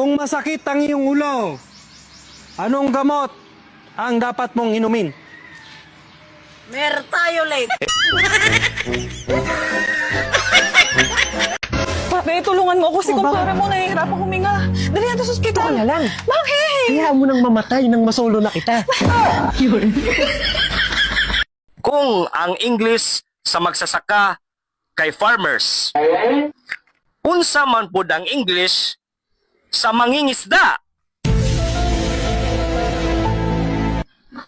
Kung masakit ang iyong ulo, anong gamot ang dapat mong inumin? Mertiolate. Pare, tulungan mo ako si kumpara mo. Nahihirap ako huminga. Dali natin sa ospital. Ito na lang. Bakit? Hayaan mo nang mamatay nang masolo na kita. Kung ang English sa magsasaka kay farmers, unsa man pud ang English sa mangingisda?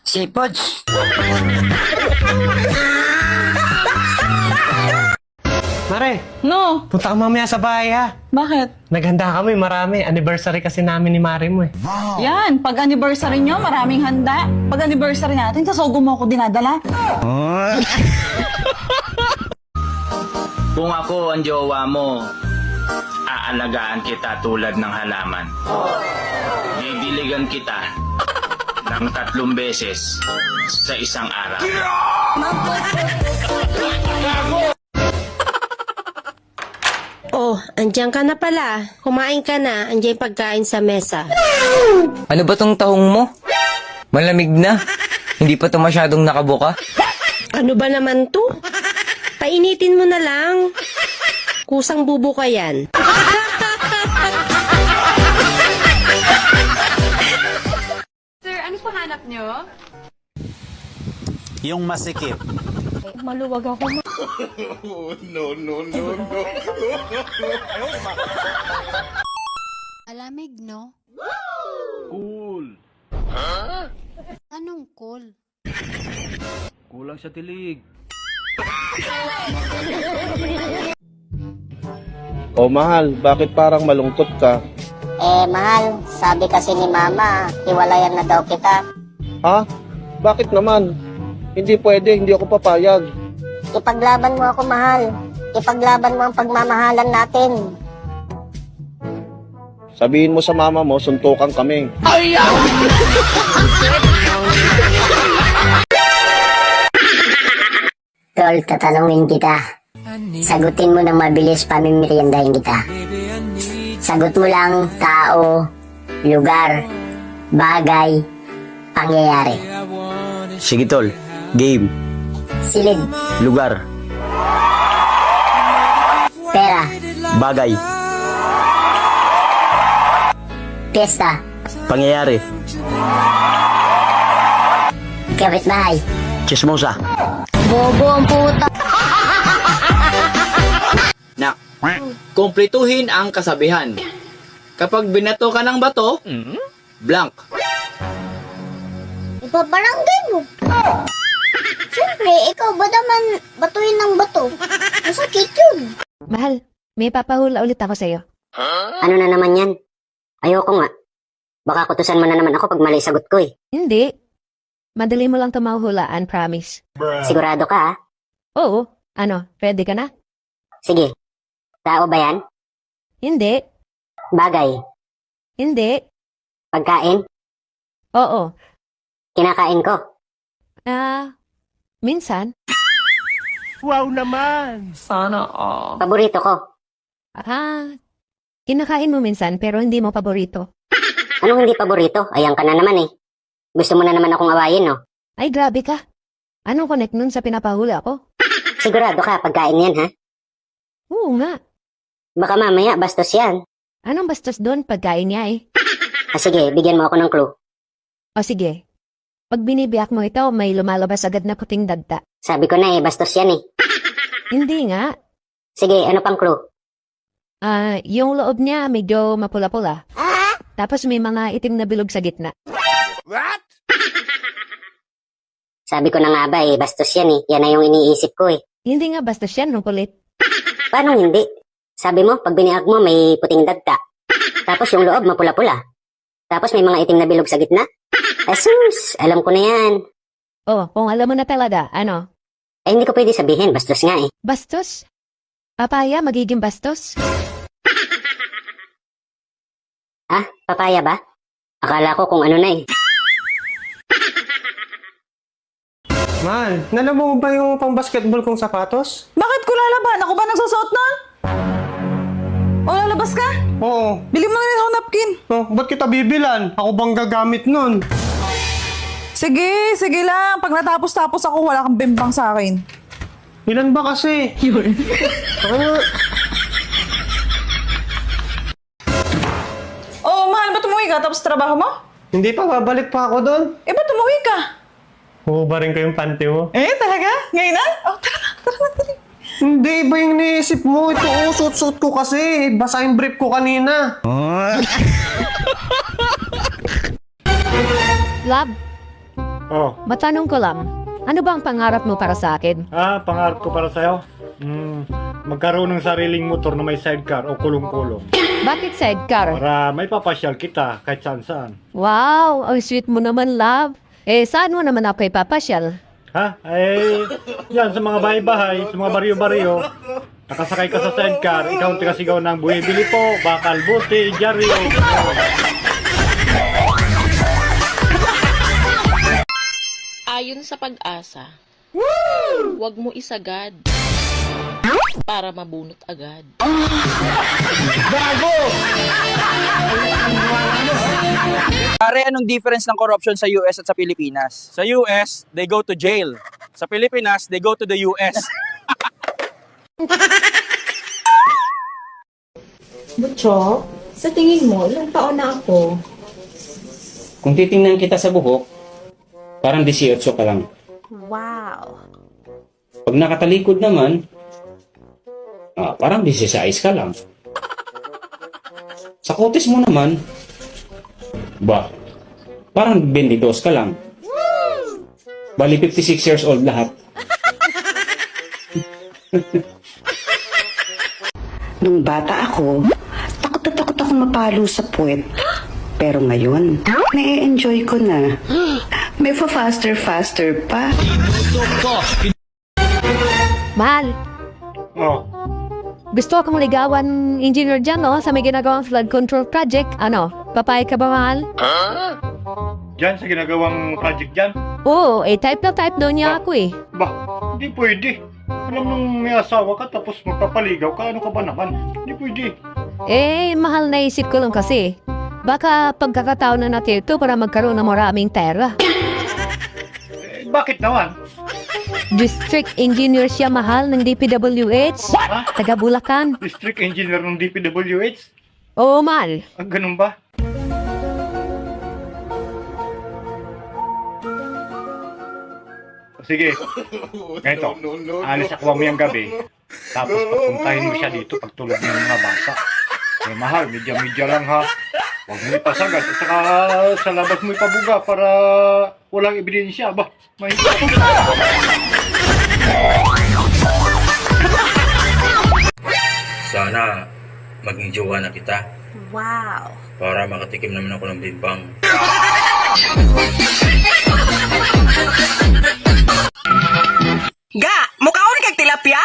Seafood. Mare, No. punta ka mamaya sa bahay ha. Bakit? Naghanda kami, marami. Anniversary kasi namin ni Mare mo eh. Yan. Pag anniversary nyo, maraming handa. Pag anniversary natin, sa Sogo mo ako dinadala. Kung ako ang jowa mo, aalagaan kita tulad ng halaman. Bibiligan kita ng 3 beses sa isang araw. Oh, andyan ka na pala. Kumain ka na. Andyan yung pagkain sa mesa. Ano ba tong tahong mo? Malamig na. Hindi pa to masyadong nakabuka. Ano ba naman to? Painitin mo na lang. Kusang bubo ka yan. Sir, ano po hanap nyo? Yung masikip. Maluwag ako. Alamig, no? Cool. Anong cool? Kulang sa tilig. Oh mahal, bakit parang malungkot ka? Mahal, sabi kasi ni Mama, hiwalayan na daw kita. Ha? Bakit naman? Hindi pwede, hindi ako papayag. Ipaglaban mo ako, mahal. Ipaglaban mo ang pagmamahalan natin. Sabihin mo sa mama mo, suntukan kami. Tol, tatanungin kita. Sagutin mo ng mabilis, pamimeriendahin kita. Sagot mo lang tao, lugar, bagay, pangyayari. Sige tol. Game. Silid, Lugar. pera, Bagay. piyesta, Pangyayari. kapitbahay. Chismosa. Bobo ang puta. Nak, kumpletuhin ang kasabihan. Kapag binato ka ng bato, blank. Ipabarangay mo. Siyempre, ikaw ba naman batuin ng bato? Masakit yun. Mahal, may papahula ulit ako sa'yo. Ano na naman yan? Ayoko nga. Baka kutusan mo na naman ako pag mali sagot ko eh. Hindi. Madali mo lang ito mahuhulaan, promise. Sigurado ka ha? Oo. Ano, ready ka na? Sige. Tao ba yan? Hindi. Bagay? Hindi. Pagkain? Oo. Kinakain ko? Minsan. Wow naman! Sana all. Paborito ko? Kinakain mo minsan pero hindi mo paborito. Anong hindi paborito? Ayan ka na naman eh. Gusto mo na naman akong awayin no? Ay, grabe ka. Anong connect nun sa pinapahula ko? Sigurado ka pagkain yan ha? Oo nga. Baka mamaya bastos yan. Anong bastos doon pagkain niya eh? Sige, bigyan mo ako ng clue. O sige. Pag binibiyak mo ito, may lumalabas agad na puting dagta. Sabi ko na eh, bastos yan eh. Hindi nga. Sige, ano pang clue? Yung loob niya medyo mapula-pula. Tapos may mga itim na bilog sa gitna. Sabi ko na nga ba eh, bastos yan eh. Yan na yung iniisip ko eh. Hindi nga bastos yan, nung kulit. Paano hindi? Sabi mo, pag biniag mo, may puting dagta. Tapos yung loob, mapula-pula. Tapos may mga itim na bilog sa gitna. Asus, alam ko na yan. Oh, kung alam mo na talaga, ano? Hindi ko pwede sabihin, bastos nga eh. Bastos? Papaya magiging bastos? Papaya ba? Akala ko kung ano na eh. Mahal, nalaman mo ba yung pang basketball kong sapatos? Bakit ko lalaban? Ako ba nagsusuot na? O, lalabas ka? Oo. Bili mo na rin ako napkin. Oh, ba't kita bibilan? Ako bang gagamit nun? Sige, sige lang. Pag natapos-tapos ako, wala kang bimbang sa akin. Ilan ba kasi? Yun. Oh, mahal, ba't umuwi ka? Tapos trabaho mo? Hindi pa, babalik pa ako doon. Eh, ba't umuwi ka? Huhubarin ko yung panty mo. Eh, talaga? Ngayon na? Oh, tara na, tara. Hindi, iba yung naisip mo. Ito, suit-suit ko kasi. Basa yung brief ko kanina. Love, Oh, matanong ko lang. Ano bang pangarap mo para sa akin? pangarap ko para sa'yo? Magkaroon ng sariling motor na may sidecar o kulong-kulong. Bakit sidecar? Para may papasyal kita kahit saan-saan. Wow, ang sweet mo naman, love. Eh, saan mo naman ako ipapasyal? Ha? Yan sa mga bahay-bahay, sa mga baryo-baryo. Nakasakay ka sa sidecar, ikaw ang tigasigaw ng buhibili po, bakal, buti, jaryo. Ayon sa pag-asa, huwag mo isagad para mabunot agad. Pare, anong difference ng corruption sa US at sa Pilipinas? Sa US, they go to jail. Sa Pilipinas, they go to the US. Butcho, sa tingin mo, ilang taon na ako? Kung titingnan kita sa buhok, parang 18 ka lang. Wow. Pag nakatalikod naman, parang 16 ka lang. Sa kutis mo naman, parang 22 ka lang. Bali 56 years old lahat. Nung bata ako, takot na takot ako mapalo sa puwet. Pero ngayon, na-enjoy ko na. May faster pa. Mahal, Oh, gusto akong ligawan engineer dyan, no? Sa may ginagawang flood control project. Ano, papayag ka ba, mahal? dyan sa ginagawang project dyan? Oo, type na type daw niya ako eh. Hindi pwede. Alam nung may asawa ka tapos magpapaligaw ka, ano ka ba naman? Hindi pwede. Eh, mahal na isip ko lang kasi. Baka pagkakataon na natin ito para magkaroon ng maraming pera. Bakit naman? District engineer siya, mahal, ng DPWH. Taga Bulacan. District engineer ng DPWH? Oo, mahal. Ganun ba? Sige, ganito, alis ako mamayang gabi, tapos papuntahin mo siya dito pagtulog ng mga bata. Eh mahal, medya-medya lang ha. Huwag mo ipasagad, at saka sa labas mo ipabuga para walang ebidensya ba? Mahirap. Sana maging jowa na kita. Wow. Para makatikim naman ako ng bimbang. Ga, mukhaon kag tilapia?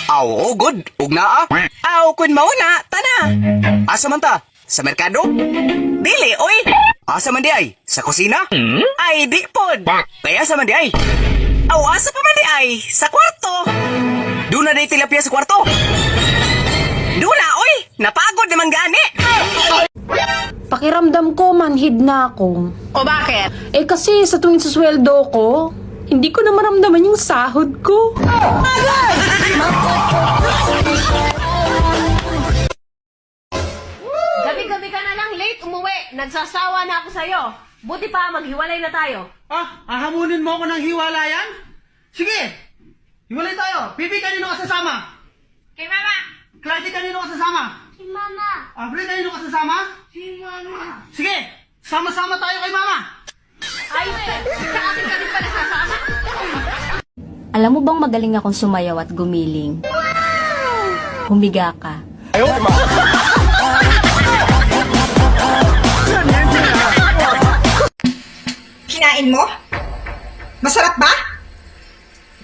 Aw, good. Ug naa. Aw, kun mauna, tana. Asa man ta? Sa merkado? Dili, oy. Asa man di ay? Sa kusina? Ay, di pod. Kaya asa man di ay? Aw, asa pa man di ay? Sa kwarto. Doon na day tilapia sa kwarto. Doon na, oy. Napagod naman gani. Pakiramdam ko, manhid na ako. O bakit? Eh kasi sa tuwing susweldo ko, hindi ko na maramdaman yung sahod ko. Gabi-gabi ka na lang late umuwi. Nagsasawa na ako sa'yo. Buti pa, maghiwalay na tayo. Hahamunin mo ako ng hiwalayan? Sige! Hiwalay tayo. Pipi, kanino ka sasama? Kay Mama! Clarky, kanino ka sasama? Si Mama! Abre, kanino ka sasama? Si Mama! Sige! Sama-sama tayo kay Mama! Ay, sa akin ka din pala sasama? Alam mo bang magaling akong sumayaw at gumiling? Humiga ka. Kinain mo? Masarap ba?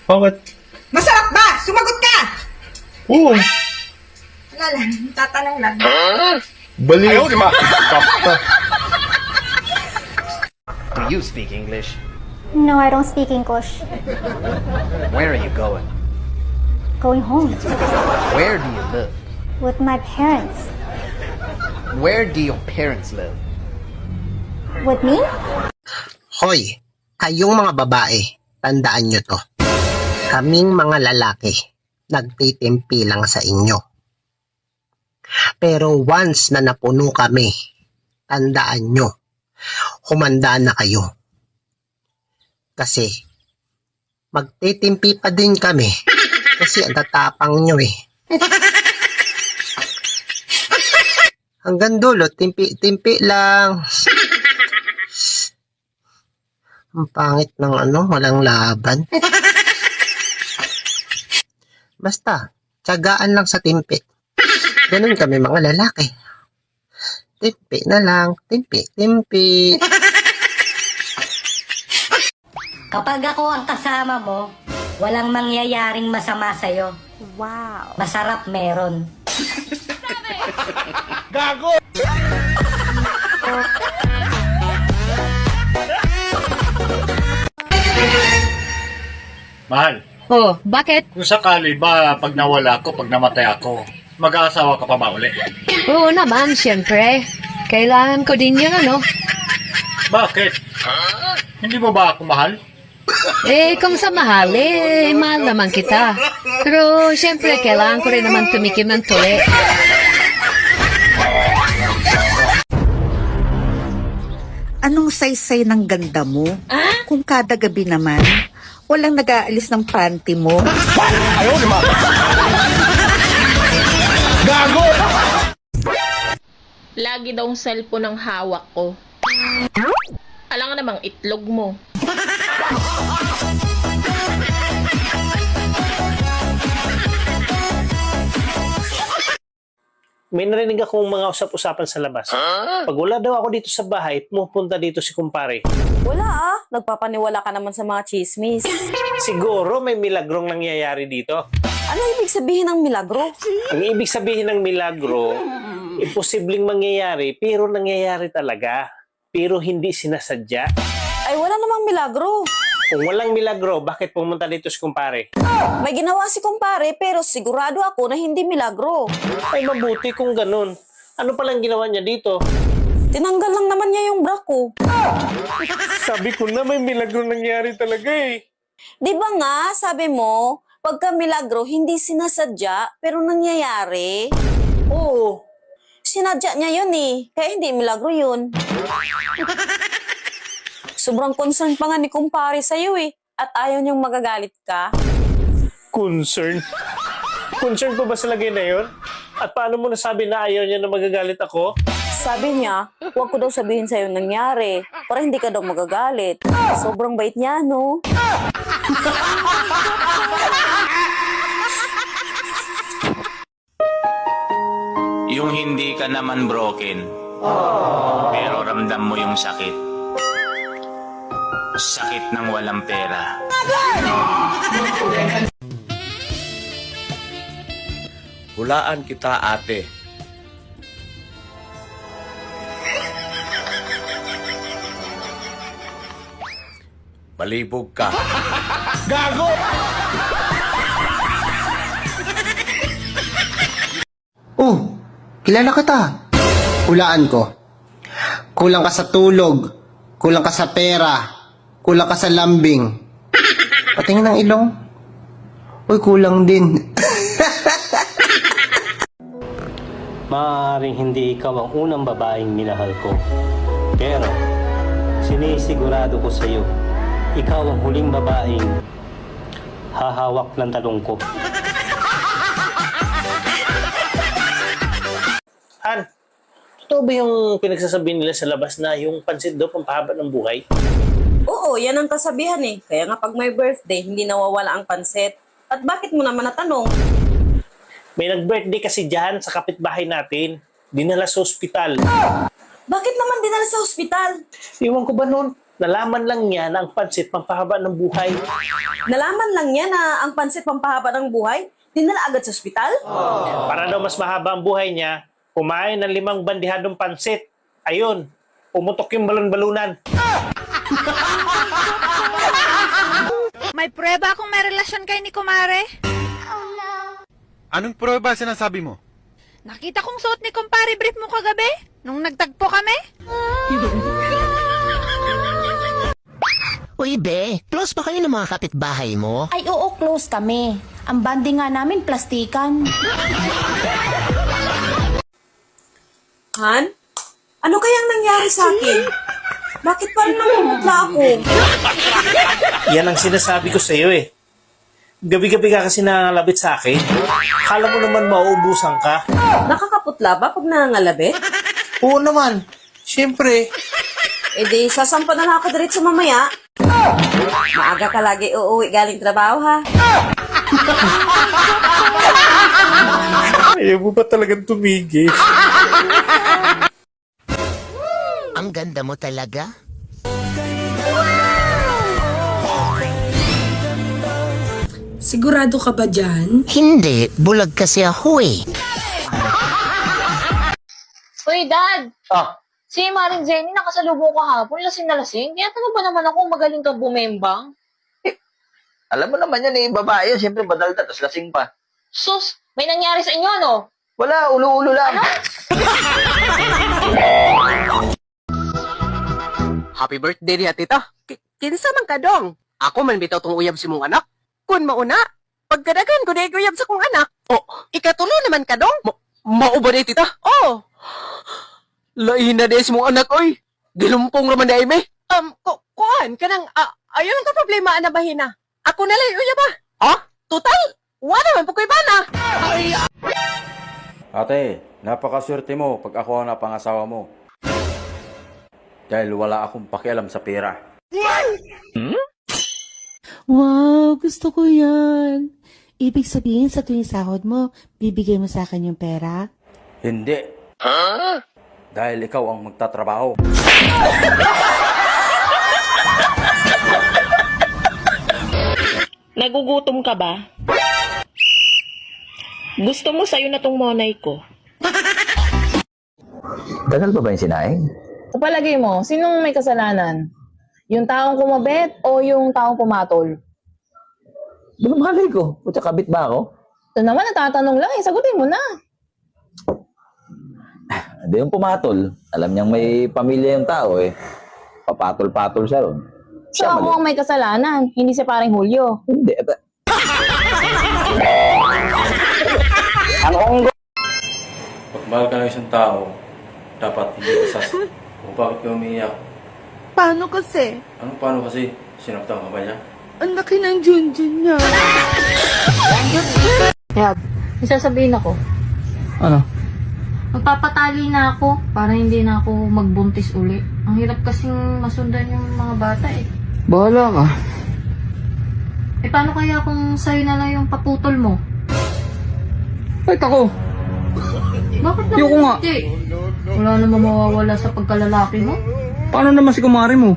Bakit? Masarap ba? Sumagot ka! Oo. Wala lang, tatanong lang. Bali. Ayaw, di ma. Do you speak English? No, I don't speak English. Where are you going? Going home. Where do you live? With my parents. Where do your parents live? With me? Hoy, kayong mga babae, tandaan nyo to. Kaming mga lalaki, nagtitimpi lang sa inyo. Pero once na napuno kami, tandaan nyo, humanda na kayo. Kasi, magtitimpi pa din kami. Kasi ang tatapang nyo eh. Hanggang dulo, timpi lang. Ang pangit ng walang laban. Basta, tiyagaan lang sa timpi. Ganun kami mga lalaki. Timpi na lang, timpi. Kapag ako ang kasama mo, walang mangyayaring masama sa'yo. Wow. Masarap meron. Gago! Mahal, Oh, bakit? kung sakali ba pag nawala ako, pag namatay ako, mag-aasawa ka pa ba uli? Oo naman, siyempre. Kailangan ko din yun, ano? Bakit? Hindi mo ba ako mahal? Eh, kung sa mahal, mahal naman kita. Pero, siyempre, kailangan ko rin naman tumikim ng tuli. Anong saysay ng ganda mo? Kung kada gabi naman, walang nag-aalis ng panty mo. Ayaw naman! Gago! Lagi daw ang cellphone ang hawak ko. Alam nga namang itlog mo. May narinig akong mga usap-usapan sa labas. Pag wala daw ako dito sa bahay, pumunta dito si kumpare. Wala nagpapaniwala ka naman sa mga chismis. Siguro may milagrong nangyayari dito. Ano ibig sabihin ng milagro? Ang ibig sabihin ng milagro, imposibleng mangyayari, pero nangyayari talaga. Pero hindi sinasadya. Ay wala namang milagro. Kung walang milagro, bakit pumunta dito si kumpare? May ginawa si kumpare pero sigurado ako na hindi milagro. Ay mabuti kung ganun. Ano palang ginawa niya dito? Tinanggal lang naman niya yung bra ko. Sabi ko na may milagro nangyari talaga eh. Di ba nga, sabi mo, pagka milagro, hindi sinasadya, pero nangyayari? Oo. Sinadya niya yun eh, kaya hindi milagro yun. Sobrang concern pa nga ni kumpare sa'yo eh, at ayaw niyang magagalit ka. Concern? Concern pa ba sa lagay na yun? At paano mo nasabi na ayaw niya na magagalit ako? Sabi niya, huwag ko daw sabihin sa'yo nangyari, para hindi ka daw magagalit. Sobrang bait niya, no? Yung hindi ka naman broken, pero ramdam mo yung sakit. Sakit ng walang pera. Hulaan kita, ate. Malibog ka. Gago! Oh, kilala kita. Hulaan ko. Kulang ka sa tulog. Kulang ka sa pera. Kulang ka sa lambing. Patingin ng ilong. Uy, kulang din. Maaaring hindi ikaw ang unang babaeng minahal ko. Pero, sinisigurado ko sa iyo, ikaw ang huling babaeng hahawak ng talong ko. Han, totoo ba yung pinagsasabi nila sa labas na yung pansit daw pampahaba ng buhay? Oo, yan ang kasabihan eh. Kaya nga pag may birthday, hindi nawawala ang pansit. At bakit mo naman natanong? May nag-birthday kasi dyan sa kapitbahay natin. Dinala sa ospital. Bakit naman dinala sa ospital? Iwan ko ba nun? Nalaman lang niya na ang pansit pampahaba ng buhay. Nalaman lang niya na ang pansit pampahaba ng buhay? Dinala agad sa ospital? Para daw mas mahaba ang buhay niya, kumain ng 5 bandihadong pansit. Ayun, pumutok yung balon-balunan. May prueba akong may relasyon kay ni Kumare. Anong prueba sinasabi mo? Nakita kong suot ni kumpare brief mo kagabi nung nagtagpo kami. Uy, be, close ba kayo ng mga kapitbahay mo? Ay, oo, close kami. Ang banding nga namin, plastikan. Han? Ano kayang nangyari sa akin? Bakit parang namumutla ako? Yan ang sinasabi ko sa iyo eh. Gabi-gabi ka kasi nangangalabit sa akin. Kala mo naman mauubusan ka. Nakakaputla ba pag nangangalabit? Oo naman. Siyempre. E di, sasampa na lang ako diretso mamaya. Maaga ka lagi uuwi galing trabaho, ha? Ayaw mo ba talagang tumigil? Ang ganda mo talaga. Sigurado ka ba dyan? Hindi, bulag kasi ako eh. Uy, Dad! Si Maring Jenny nakasalubong ko hapon, lasing na lasing. Kaya tanong ba naman ako magaling ka bumembang? Alam mo naman yan eh, babae yun. Siyempre badalta, tapos lasing pa. Sus, may nangyari sa inyo, no? Wala, ulo-ulo lang. Happy birthday niya, tita. Kinsa man ka dong? Ako man bitaw tong uyab si mong anak. Kun mauna, pagkadagan ko na uyab sa kong anak. Oh, ikatulo naman ka dong? Mao ba ni tita? Oh. Lain na des mong anak, oy. Gilumpong raman na ime. Kuhan, kanang, ayun ka problema, anabahin na. Ako na lang, uyab ba? Ha? Total, wala man po ko'y bana. Ate, napakaswerte mo pag ako ang napangasawa mo. Dahil wala akong pakialam sa pera. Wow, gusto ko yan. Ibig sabihin sa tuwing sahod mo, bibigay mo sa akin yung pera? Hindi. Dahil ikaw ang magtatrabaho. Nagugutom ka ba? Gusto mo sa'yo na tong monay ko? Tagal pa ba yung sinaing? Sa palagay mo, sinong may kasalanan? Yung taong kumabit o yung taong pumatol? Malay ko. Putya, kabit ba ako? Ito naman, natatanong lang eh. Sagutin mo na. Hindi yung pumatol. Alam niyang may pamilya yung tao eh. Papatol-patol siya ron. So ako ang may kasalanan, hindi si paring Julio. Hindi. Ang onggo. Pag mahal ka ng isang tao, dapat hindi ka sas. O bakit ka umiiyak? Paano kasi? Anong paano kasi? Sinaktan ka ba niya? Ang laki ng junjun niya. Yab, may sasabihin ako. Ano? Magpapatali na ako para hindi na ako magbuntis uli. Ang hirap kasing masundan yung mga bata eh. Bahala ka. Eh paano kaya kung sa'yo na lang yung paputol mo? Kahit ako. Bakit naman Ayoko nga. hindi? Wala naman mawawala sa pagkalalaki mo? Paano naman si kumari mo?